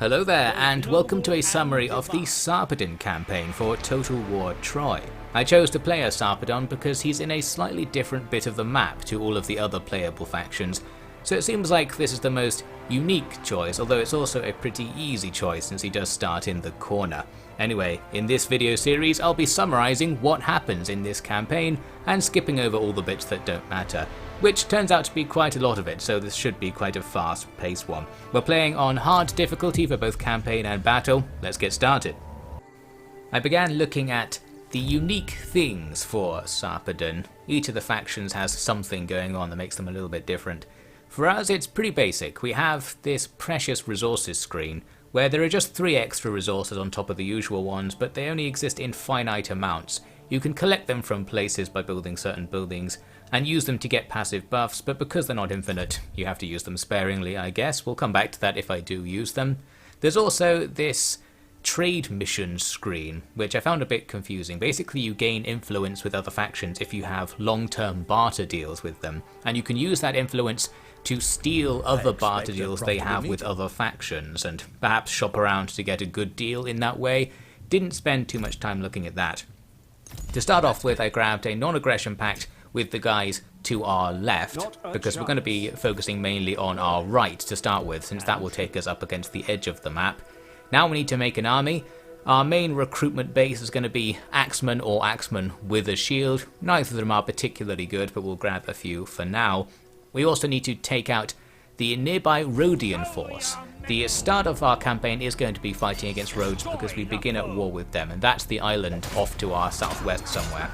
Hello there, and welcome to a summary of the Sarpedon campaign for Total War Troy. I chose to play as Sarpedon because he's in a slightly different bit of the map to all of the other playable factions, so it seems like this is the most unique choice, although it's also a pretty easy choice since he does start in the corner. Anyway, in this video series I'll be summarising what happens in this campaign and skipping over all the bits that don't matter, which turns out to be quite a lot of it, so this should be quite a fast-paced one. We're playing on hard difficulty for both campaign and battle. Let's get started. I began looking at the unique things for Sarpedon. Each of the factions has something going on that makes them a little bit different. For us it's pretty basic. We have this precious resources screen where there are just 3 extra resources on top of the usual ones, but they only exist in finite amounts. You can collect them from places by building certain buildings and use them to get passive buffs, but because they're not infinite, you have to use them sparingly, I guess. We'll come back to that if I do use them. There's also this trade mission screen, which I found a bit confusing. Basically, you gain influence with other factions if you have long-term barter deals with them, and you can use that influence to steal other barter deals they have with other factions, and perhaps shop around to get a good deal in that way. Didn't spend too much time looking at that. To start off with, I grabbed a non-aggression pact with the guys to our left, because we're going to be focusing mainly on our right to start with, since that will take us up against the edge of the map. Now we need to make an army. Our main recruitment base is going to be Axeman or Axeman with a shield. Neither of them are particularly good, but we'll grab a few for now. We also need to take out the nearby Rhodian force. The start of our campaign is going to be fighting against Rhodes because we begin at war with them, and that's the island off to our southwest somewhere.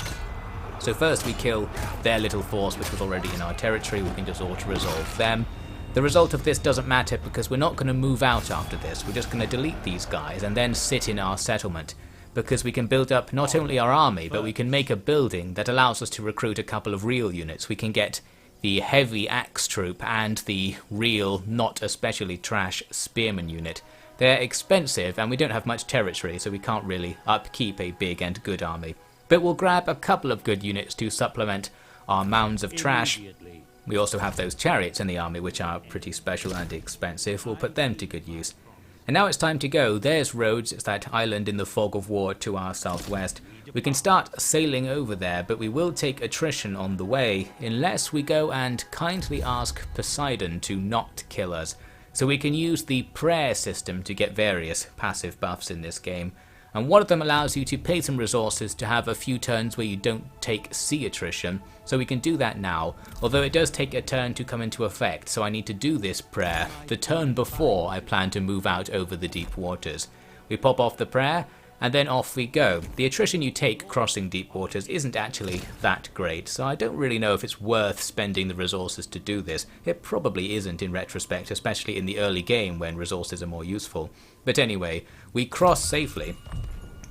So first we kill their little force which was already in our territory. We can just auto-resolve them. The result of this doesn't matter because we're not going to move out after this. We're just going to delete these guys and then sit in our settlement, because we can build up not only our army, but we can make a building that allows us to recruit a couple of real units. We can get the heavy axe troop and the real, not especially trash spearman unit. They're expensive and we don't have much territory, so we can't really upkeep a big and good army. But we'll grab a couple of good units to supplement our mounds of trash. We also have those chariots in the army which are pretty special and expensive. We'll put them to good use. And now it's time to go. There's Rhodes, it's that island in the fog of war to our southwest. We can start sailing over there, but we will take attrition on the way unless we go and kindly ask Poseidon to not kill us. So we can use the prayer system to get various passive buffs in this game. And one of them allows you to pay some resources to have a few turns where you don't take sea attrition, so we can do that now, although it does take a turn to come into effect, so I need to do this prayer the turn before I plan to move out over the deep waters. We pop off the prayer, and then off we go. The attrition you take crossing deep waters isn't actually that great, so I don't really know if it's worth spending the resources to do this. It probably isn't in retrospect, especially in the early game when resources are more useful. But anyway, we cross safely.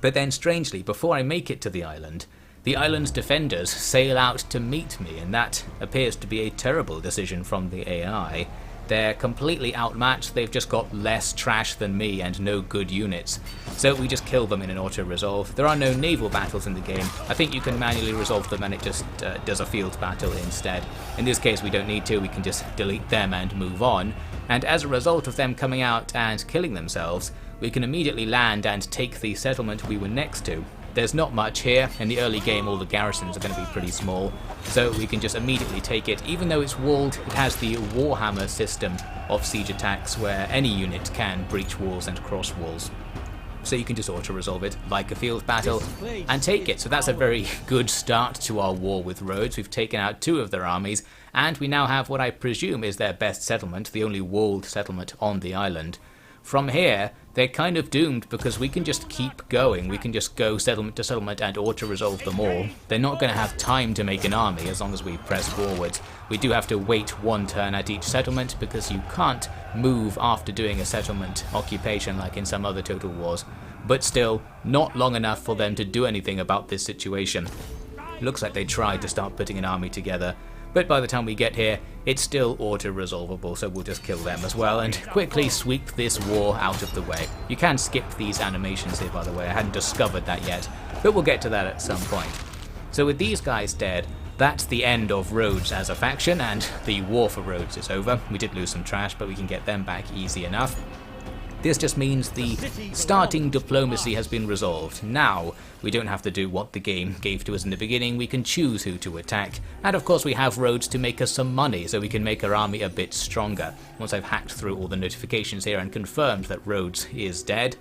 But then strangely, before I make it to the island's defenders sail out to meet me, and that appears to be a terrible decision from the AI. They're completely outmatched, they've just got less trash than me and no good units. So we just kill them in an auto-resolve. There are no naval battles in the game. I think you can manually resolve them and it just does a field battle instead. In this case we don't need to, we can just delete them and move on. And as a result of them coming out and killing themselves, we can immediately land and take the settlement we were next to. There's not much here. In the early game all the garrisons are going to be pretty small, so we can just immediately take it. Even though it's walled, it has the Warhammer system of siege attacks where any unit can breach walls and cross walls. So you can just auto-resolve it like a field battle and take it. So that's a very good start to our war with Rhodes. We've taken out 2 of their armies, and we now have what I presume is their best settlement, the only walled settlement on the island. From here, they're kind of doomed because we can just keep going. We can just go settlement to settlement and auto-resolve them all. They're not going to have time to make an army as long as we press forwards. We do have to wait 1 turn at each settlement because you can't move after doing a settlement occupation like in some other Total Wars. But still, not long enough for them to do anything about this situation. Looks like they tried to start putting an army together, but by the time we get here, it's still auto-resolvable, so we'll just kill them as well and quickly sweep this war out of the way. You can skip these animations here, by the way. I hadn't discovered that yet, but we'll get to that at some point. So with these guys dead, that's the end of Rhodes as a faction, and the war for Rhodes is over. We did lose some trash, but we can get them back easy enough. This just means the starting diplomacy has been resolved. Now, we don't have to do what the game gave to us in the beginning, we can choose who to attack. And of course we have Rhodes to make us some money, so we can make our army a bit stronger. Once I've hacked through all the notifications here and confirmed that Rhodes is dead,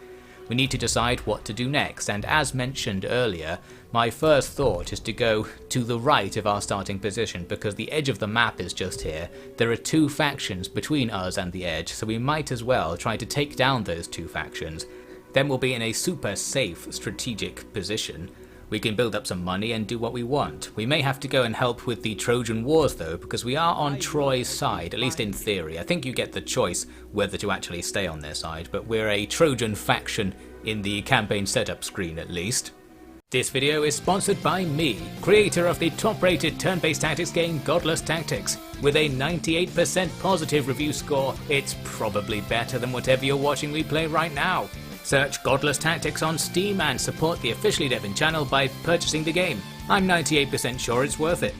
we need to decide what to do next, and as mentioned earlier, my first thought is to go to the right of our starting position, because the edge of the map is just here. There are two factions between us and the edge, so we might as well try to take down those two factions. Then we'll be in a super safe strategic position. We can build up some money and do what we want. We may have to go and help with the Trojan Wars though, because we are on Troy's side, at least in theory. I think you get the choice whether to actually stay on their side, but we're a Trojan faction in the campaign setup screen at least. This video is sponsored by me, creator of the top-rated turn-based tactics game Godless Tactics. With a 98% positive review score, it's probably better than whatever you're watching me play right now. Search Godless Tactics on Steam and support the OfficiallyDevin channel by purchasing the game. I'm 98% sure it's worth it.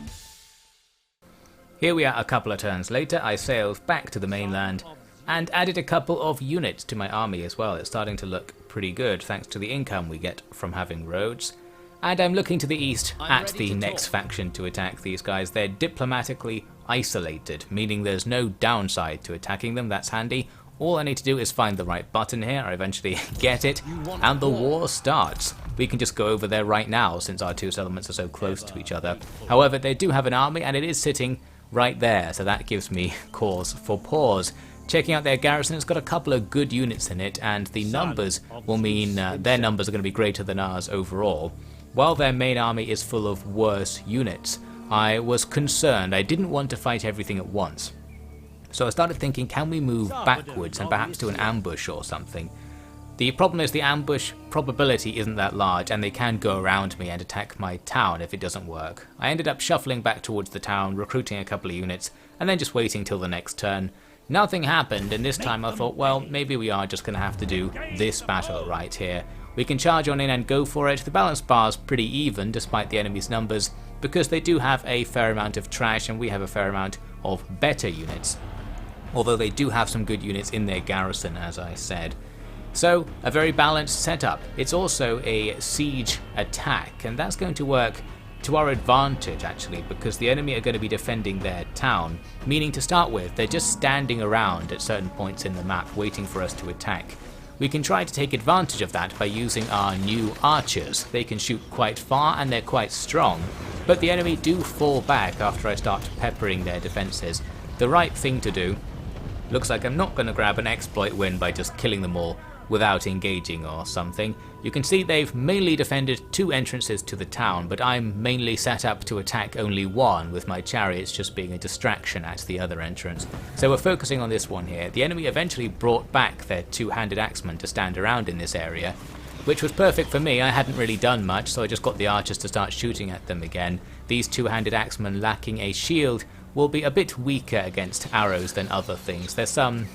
Here we are a couple of turns later. I sailed back to the mainland and added a couple of units to my army as well. It's starting to look pretty good thanks to the income we get from having Rhodes. And I'm looking to the east at the next faction to attack these guys. They're diplomatically isolated, meaning there's no downside to attacking them. That's handy. All I need to do is find the right button here, I eventually get it, and the war starts. We can just go over there right now since our two settlements are so close to each other. However, they do have an army and it is sitting right there, so that gives me cause for pause. Checking out their garrison, it's got a couple of good units in it, and the numbers will mean their numbers are going to be greater than ours overall. While their main army is full of worse units, I was concerned. I didn't want to fight everything at once. So I started thinking, can we move backwards and perhaps do an ambush or something? The problem is the ambush probability isn't that large, and they can go around me and attack my town if it doesn't work. I ended up shuffling back towards the town, recruiting a couple of units, and then just waiting till the next turn. Nothing happened, and this time I thought, well, maybe we are just going to have to do this battle right here. We can charge on in and go for it. The balance bar's pretty even despite the enemy's numbers, because they do have a fair amount of trash and we have a fair amount of better units. Although they do have some good units in their garrison, as I said. So, a very balanced setup. It's also a siege attack, and that's going to work to our advantage actually, because the enemy are going to be defending their town, meaning to start with, they're just standing around at certain points in the map waiting for us to attack. We can try to take advantage of that by using our new archers. They can shoot quite far and they're quite strong, but the enemy do fall back after I start peppering their defences. The right thing to do. Looks like I'm not going to grab an exploit win by just killing them all without engaging or something. You can see they've mainly defended two entrances to the town, but I'm mainly set up to attack only one, with my chariots just being a distraction at the other entrance. So we're focusing on this one here. The enemy eventually brought back their two-handed axemen to stand around in this area, which was perfect for me. I hadn't really done much, so I just got the archers to start shooting at them again. These two-handed axemen lacking a shield will be a bit weaker against arrows than other things. There's some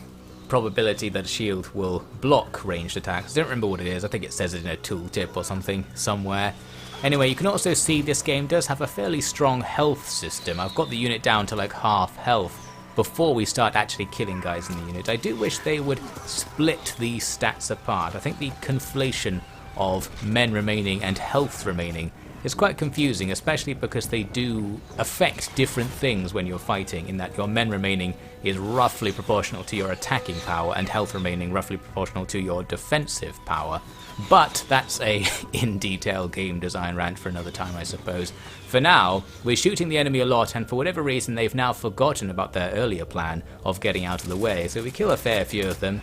probability that a shield will block ranged attacks. I don't remember what it is. I think it says it in a tooltip or something somewhere. Anyway, you can also see this game does have a fairly strong health system. I've got the unit down to like half health before we start actually killing guys in the unit. I do wish they would split these stats apart. I think the conflation of men remaining and health remaining is quite confusing, especially because they do affect different things when you're fighting, in that your men remaining is roughly proportional to your attacking power and health remaining roughly proportional to your defensive power. But that's a in-detail game design rant for another time, I suppose. For now, we're shooting the enemy a lot, and for whatever reason they've now forgotten about their earlier plan of getting out of the way, so we kill a fair few of them.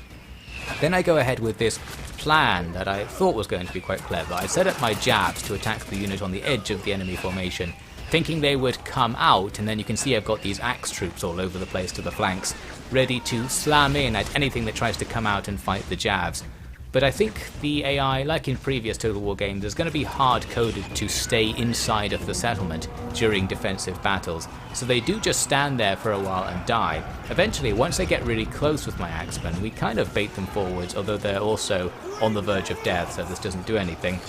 Then I go ahead with this plan that I thought was going to be quite clever. I set up my jabs to attack the unit on the edge of the enemy formation, thinking they would come out, and then you can see I've got these axe troops all over the place to the flanks, ready to slam in at anything that tries to come out and fight the jabs. But I think the AI, like in previous Total War games, is going to be hard-coded to stay inside of the settlement during defensive battles, so they do just stand there for a while and die. Eventually, once they get really close with my axemen, we kind of bait them forwards, although they're also on the verge of death, so this doesn't do anything,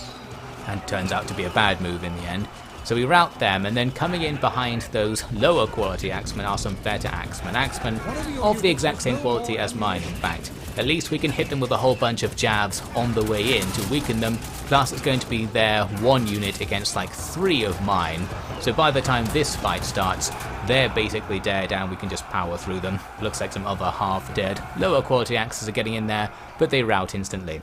and turns out to be a bad move in the end. So we rout them, and then coming in behind those lower quality axemen are some better axemen. Axemen of the exact same quality as mine, in fact. At least we can hit them with a whole bunch of jabs on the way in to weaken them, plus it's going to be their 1 unit against like 3 of mine. So by the time this fight starts, they're basically dead and we can just power through them. Looks like some other half-dead lower quality axes are getting in there, but they rout instantly.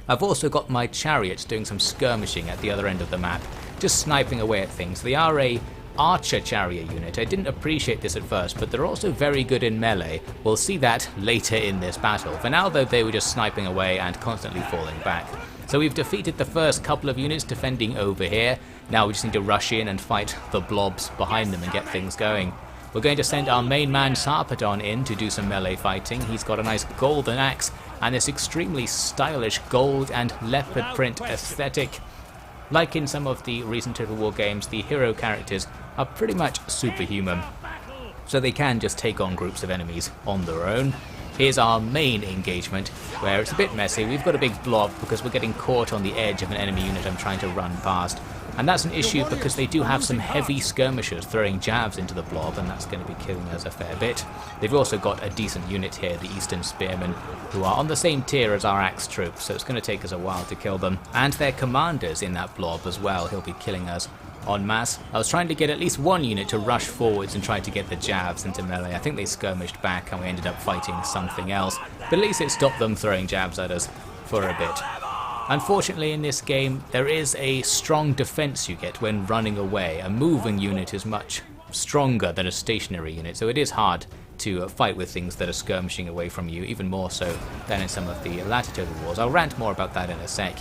I've also got my chariots doing some skirmishing at the other end of the map, just sniping away at things. They are a archer chariot unit. I didn't appreciate this at first, but they're also very good in melee. We'll see that later in this battle. For now though, they were just sniping away and constantly falling back. So we've defeated the first couple of units defending over here. Now we just need to rush in and fight the blobs behind them and get things going. We're going to send our main man Sarpedon in to do some melee fighting. He's got a nice golden axe and this extremely stylish gold and leopard print aesthetic. Like in some of the recent Total War games, the hero characters are pretty much superhuman, so they can just take on groups of enemies on their own. Here's our main engagement, where it's a bit messy. We've got a big blob because we're getting caught on the edge of an enemy unit I'm trying to run past. And that's an issue because they do have some heavy skirmishers throwing jabs into the blob, and that's going to be killing us a fair bit. They've also got a decent unit here, the Eastern Spearmen, who are on the same tier as our axe troops, so it's going to take us a while to kill them. And their commanders in that blob as well, he'll be killing us en masse. I was trying to get at least 1 unit to rush forwards and try to get the jabs into melee. I think they skirmished back and we ended up fighting something else, but at least it stopped them throwing jabs at us for a bit. Unfortunately in this game there is a strong defense you get when running away. A moving unit is much stronger than a stationary unit, so it is hard to fight with things that are skirmishing away from you, even more so than in some of the latter Total Wars. I'll rant more about that in a sec.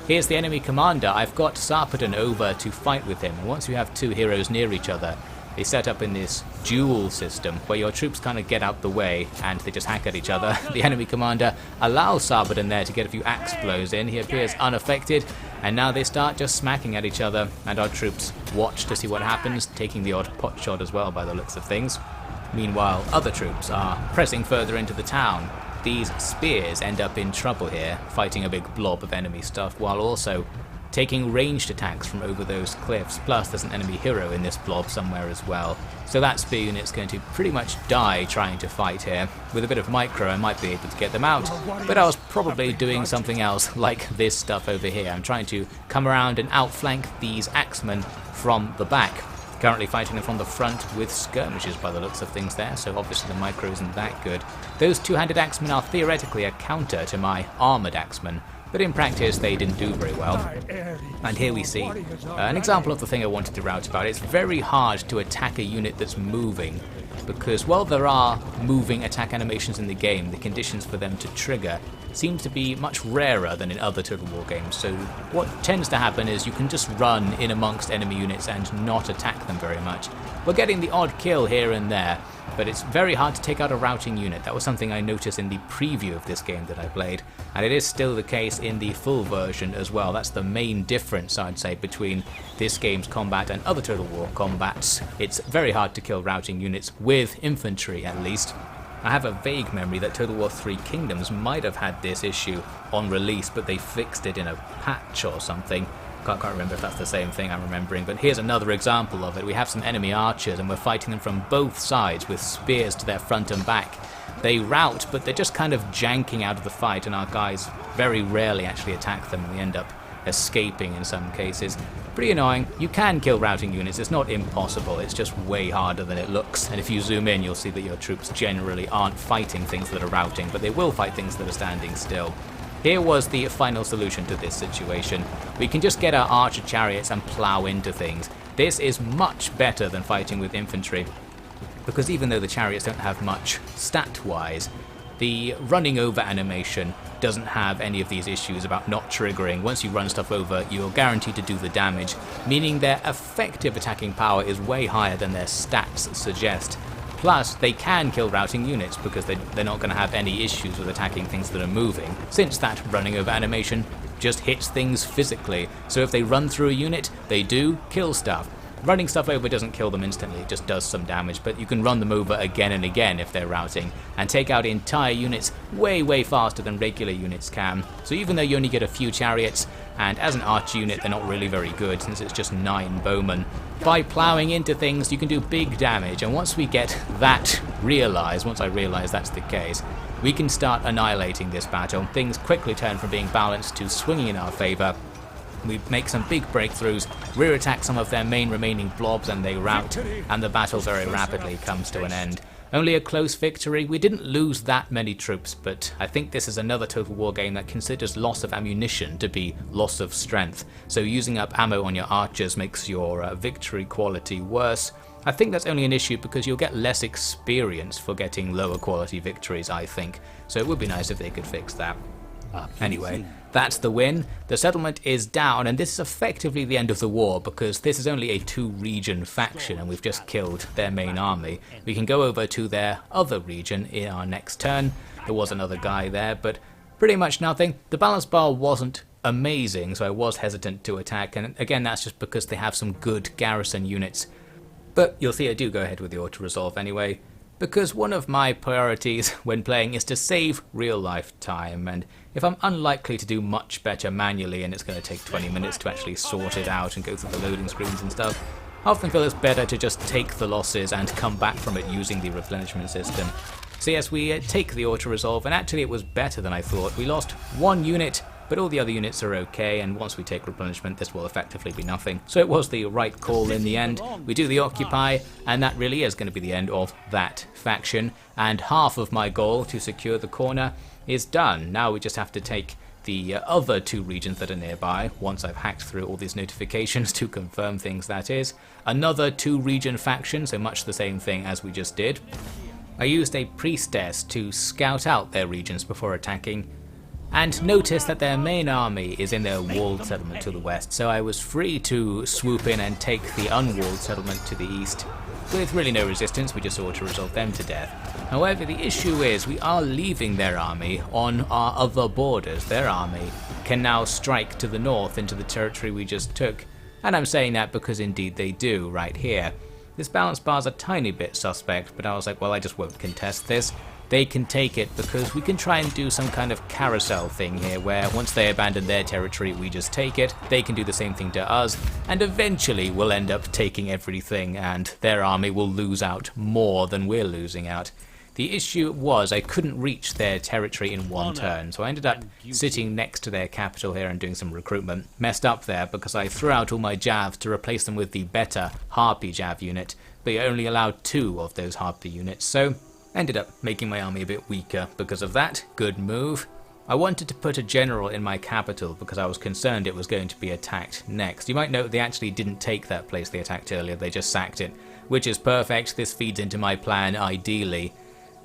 Here's the enemy commander. I've got Sarpedon over to fight with him. Once you have 2 heroes near each other, they set up in this duel system where your troops kind of get out the way and they just hack at each other. The enemy commander allows Sarpedon there to get a few axe blows in. He appears unaffected, and now they start just smacking at each other, and our troops watch to see what happens, taking the odd pot shot as well by the looks of things. Meanwhile, other troops are pressing further into the town. These spears end up in trouble here, fighting a big blob of enemy stuff while also taking ranged attacks from over those cliffs. Plus there's an enemy hero in this blob somewhere as well. So that spear unit's going to pretty much die trying to fight here. With a bit of micro I might be able to get them out, but I was probably doing something else like this stuff over here. I'm trying to come around and outflank these axemen from the back. Currently fighting them from the front with skirmishes by the looks of things there, so obviously the micro isn't that good. Those 2-handed axemen are theoretically a counter to my armoured axemen, but in practice they didn't do very well. And here we see an example of the thing I wanted to route about. It's very hard to attack a unit that's moving, because while there are moving attack animations in the game, the conditions for them to trigger seem to be much rarer than in other Total War games. So what tends to happen is you can just run in amongst enemy units and not attack them very much. We're getting the odd kill here and there, but it's very hard to take out a routing unit. That was something I noticed in the preview of this game that I played, and it is still the case in the full version as well. That's the main difference, I'd say, between this game's combat and other Total War combats. It's very hard to kill routing units, with infantry at least. I have a vague memory that Total War 3 Kingdoms might have had this issue on release, but they fixed it in a patch or something. Can't remember if that's the same thing I'm remembering, but here's another example of it. We have some enemy archers and we're fighting them from both sides with spears to their front and back. They rout, but they're just kind of janking out of the fight, and our guys very rarely actually attack them, and we end up escaping in some cases. Pretty annoying. You can kill routing units, it's not impossible, it's just way harder than it looks, and if you zoom in you'll see that your troops generally aren't fighting things that are routing, but they will fight things that are standing still. Here was the final solution to this situation. We can just get our archer chariots and plow into things. This is much better than fighting with infantry, because even though the chariots don't have much stat-wise, the running over animation doesn't have any of these issues about not triggering. Once you run stuff over, you're guaranteed to do the damage, meaning their effective attacking power is way higher than their stats suggest. Plus, they can kill routing units because they're not going to have any issues with attacking things that are moving, since that running over animation just hits things physically. So if they run through a unit, they do kill stuff. Running stuff over doesn't kill them instantly, it just does some damage, but you can run them over again and again if they're routing, and take out entire units way faster than regular units can. So even though you only get a few chariots, and as an archer unit they're not really very good since it's just 9 bowmen, by ploughing into things you can do big damage, and once we get that realised, once I realise that's the case, we can start annihilating this battle. Things quickly turn from being balanced to swinging in our favour. We make some big breakthroughs, rear attack some of their main remaining blobs and they rout, and the battle very rapidly comes to an end. Only a close victory. We didn't lose that many troops, but I think this is another Total War game that considers loss of ammunition to be loss of strength. So using up ammo on your archers makes your victory quality worse. I think that's only an issue because you'll get less experience for getting lower quality victories, I think. So it would be nice if they could fix that. Anyway, that's the win. The settlement is down, and this is effectively the end of the war because this is only a 2-region faction and we've just killed their main army. We can go over to their other region in our next turn. There was another guy there, but pretty much nothing. The balance bar wasn't amazing, so I was hesitant to attack, and again that's just because they have some good garrison units. But you'll see I do go ahead with the auto-resolve anyway, because one of my priorities when playing is to save real-life time, and if I'm unlikely to do much better manually and it's going to take 20 minutes to actually sort it out and go through the loading screens and stuff, I often feel it's better to just take the losses and come back from it using the replenishment system. So yes, we take the auto-resolve, and actually it was better than I thought. We lost 1 unit, but all the other units are okay, and once we take replenishment this will effectively be nothing. So it was the right call in the end. We do the occupy, and that really is going to be the end of that faction, and half of my goal to secure the corner is done. Now we just have to take the other 2 regions that are nearby, once I've hacked through all these notifications to confirm things, that is. Another 2-region faction, so much the same thing as we just did. I used a priestess to scout out their regions before attacking, and noticed that their main army is in their walled settlement to the west, so I was free to swoop in and take the unwalled settlement to the east. With really no resistance, we just auto-resolve them to death. However, the issue is we are leaving their army on our other borders. Their army can now strike to the north into the territory we just took, and I'm saying that because indeed they do right here. This balance bar's a tiny bit suspect, but I was like, well, I just won't contest this. They can take it because we can try and do some kind of carousel thing here where once they abandon their territory we just take it, they can do the same thing to us, and eventually we'll end up taking everything and their army will lose out more than we're losing out. The issue was I couldn't reach their territory in 1 turn, so I ended up sitting next to their capital here and doing some recruitment. Messed up there because I threw out all my javs to replace them with the better Harpy jav unit, but you only allowed 2 of those Harpy units, so ended up making my army a bit weaker because of that. Good move. I wanted to put a general in my capital because I was concerned it was going to be attacked next. You might note they actually didn't take that place they attacked earlier, they just sacked it, which is perfect. This feeds into my plan ideally.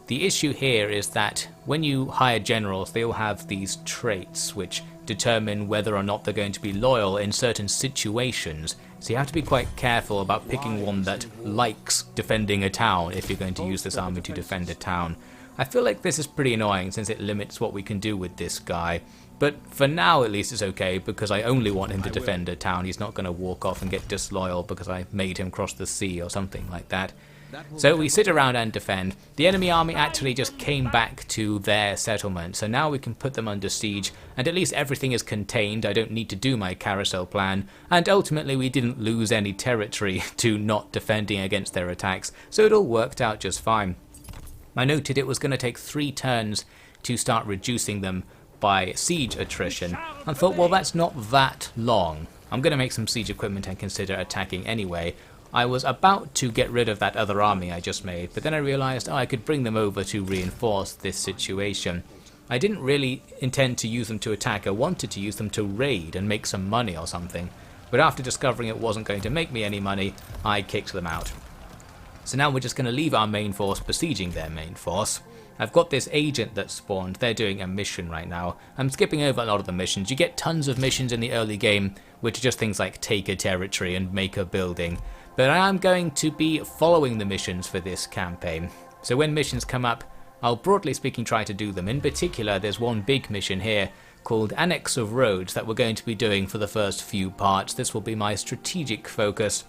The issue here is that when you hire generals, they all have these traits which determine whether or not they're going to be loyal in certain situations. So you have to be quite careful about picking one that likes defending a town if you're going to use this army to defend a town. I feel like this is pretty annoying since it limits what we can do with this guy. But for now at least it's okay because I only want him to defend a town. He's not going to walk off and get disloyal because I made him cross the sea or something like that. So we sit around and defend. The enemy army actually just came back to their settlement, so now we can put them under siege, and at least everything is contained. I don't need to do my carousel plan, and ultimately we didn't lose any territory to not defending against their attacks, so it all worked out just fine. I noted it was going to take 3 turns to start reducing them by siege attrition, and thought, well, that's not that long. I'm going to make some siege equipment and consider attacking anyway. I was about to get rid of that other army I just made, but then I realised I could bring them over to reinforce this situation. I didn't really intend to use them to attack, I wanted to use them to raid and make some money or something, but after discovering it wasn't going to make me any money, I kicked them out. So now we're just going to leave our main force besieging their main force. I've got this agent that spawned, they're doing a mission right now. I'm skipping over a lot of the missions. You get tons of missions in the early game, which are just things like take a territory and make a building. But I am going to be following the missions for this campaign. So when missions come up, I'll broadly speaking try to do them. In particular, there's one big mission here called Annex of Rhodes that we're going to be doing for the first few parts. This will be my strategic focus.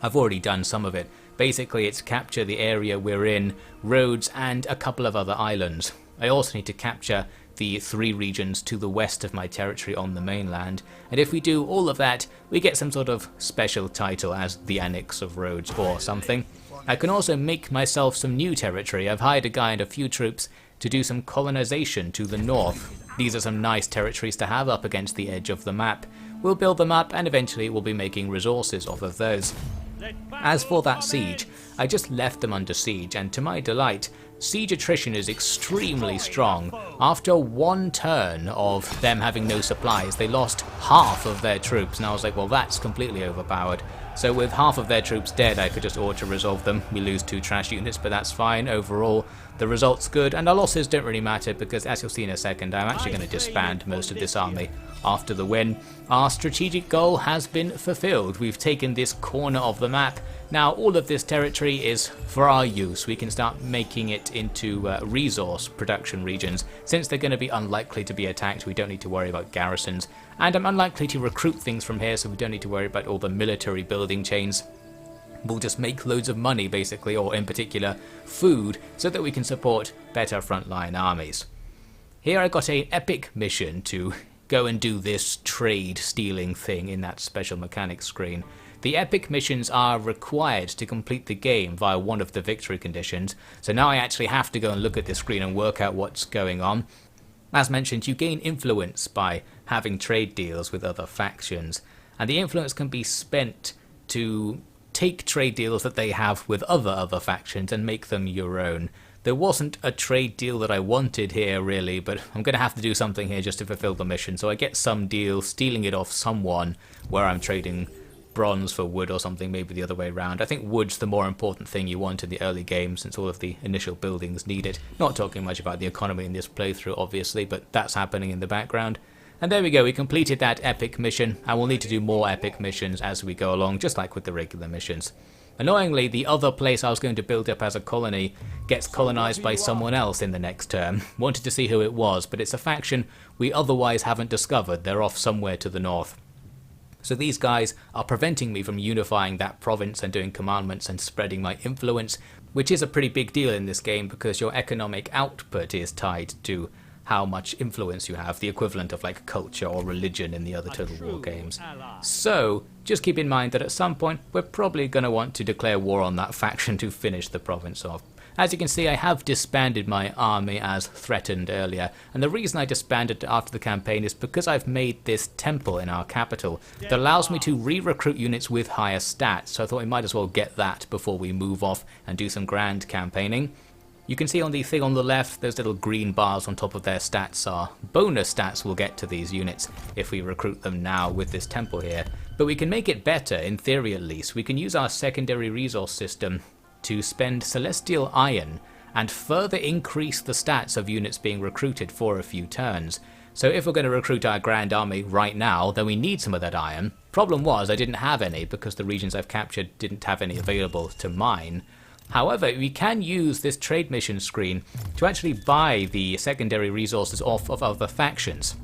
I've already done some of it. Basically it's capture the area we're in, Rhodes and a couple of other islands. I also need to capture the 3 regions to the west of my territory on the mainland, and if we do all of that, we get some sort of special title as the Annex of Rhodes or something. I can also make myself some new territory. I've hired a guy and a few troops to do some colonization to the north. These are some nice territories to have up against the edge of the map. We'll build them up and eventually we'll be making resources off of those. As for that siege, I just left them under siege, and to my delight, siege attrition is extremely strong. After 1 turn of them having no supplies, they lost half of their troops, and I was like, well, that's completely overpowered. So with half of their troops dead, I could just auto-resolve them. We lose 2 trash units, but that's fine. Overall, the result's good, and our losses don't really matter because, as you'll see in a second, I'm actually going to disband most of this army after the win. Our strategic goal has been fulfilled. We've taken this corner of the map. Now all of this territory is for our use. We can start making it into resource production regions. Since they're going to be unlikely to be attacked, we don't need to worry about garrisons. And I'm unlikely to recruit things from here, so we don't need to worry about all the military building chains. We'll just make loads of money basically, or in particular food, so that we can support better frontline armies. Here I got an epic mission to go and do this trade stealing thing in that special mechanics screen. The epic missions are required to complete the game via one of the victory conditions, so now I actually have to go and look at this screen and work out what's going on. As mentioned, you gain influence by having trade deals with other factions, and the influence can be spent to take trade deals that they have with other factions and make them your own. There wasn't a trade deal that I wanted here really, but I'm going to have to do something here just to fulfill the mission, so I get some deal stealing it off someone where I'm trading bronze for wood or something, maybe the other way around. I think wood's the more important thing you want in the early game since all of the initial buildings need it. Not talking much about the economy in this playthrough obviously, but that's happening in the background. And there we go, we completed that epic mission, and we'll need to do more epic missions as we go along, just like with the regular missions. Annoyingly, the other place I was going to build up as a colony gets colonized by someone else in the next term. Wanted to see who it was, but it's a faction we otherwise haven't discovered. They're off somewhere to the north. So these guys are preventing me from unifying that province and doing commandments and spreading my influence, which is a pretty big deal in this game because your economic output is tied to how much influence you have, the equivalent of like culture or religion in the other Total War games. So just keep in mind that at some point we're probably going to want to declare war on that faction to finish the province off. As you can see, I have disbanded my army as threatened earlier, and the reason I disbanded after the campaign is because I've made this temple in our capital that allows me to re-recruit units with higher stats, so I thought we might as well get that before we move off and do some grand campaigning. You can see on the thing on the left, those little green bars on top of their stats are bonus stats we'll get to these units if we recruit them now with this temple here. But we can make it better, in theory at least. We can use our secondary resource system to spend celestial iron and further increase the stats of units being recruited for a few turns. So if we're going to recruit our grand army right now, then we need some of that iron. Problem was I didn't have any because the regions I've captured didn't have any available to mine. However, we can use this trade mission screen to actually buy the secondary resources off of other factions.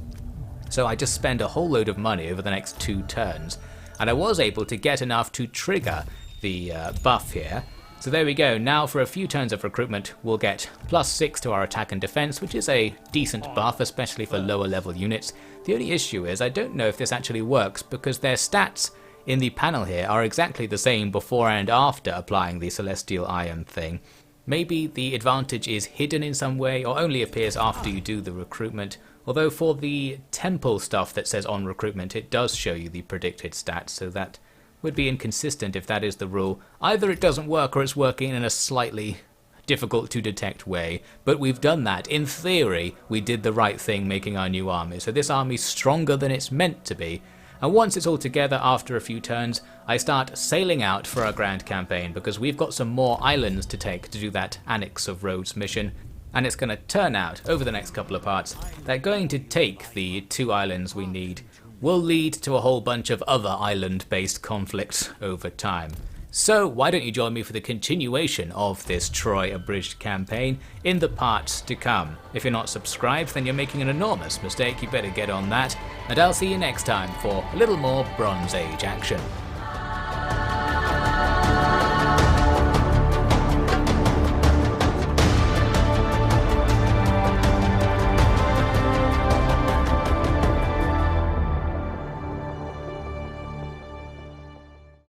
So I just spend a whole load of money over the next 2 turns, and I was able to get enough to trigger the buff here. So there we go, now for a few turns of recruitment we'll get +6 to our attack and defense, which is a decent buff, especially for lower level units. The only issue is I don't know if this actually works because their stats in the panel here are exactly the same before and after applying the celestial iron thing. Maybe the advantage is hidden in some way or only appears after you do the recruitment, although for the temple stuff that says on recruitment it does show you the predicted stats, so that would be inconsistent if that is the rule. Either it doesn't work or it's working in a slightly difficult to detect way, but we've done that. In theory, we did the right thing making our new army, so this army's stronger than it's meant to be. And once it's all together after a few turns, I start sailing out for our grand campaign because we've got some more islands to take to do that Annex of Rhodes mission. And it's going to turn out, over the next couple of parts, that going to take the 2 islands we need will lead to a whole bunch of other island-based conflicts over time. So why don't you join me for the continuation of this Troy Abridged campaign in the parts to come. If you're not subscribed, then you're making an enormous mistake, you better get on that, and I'll see you next time for a little more Bronze Age action.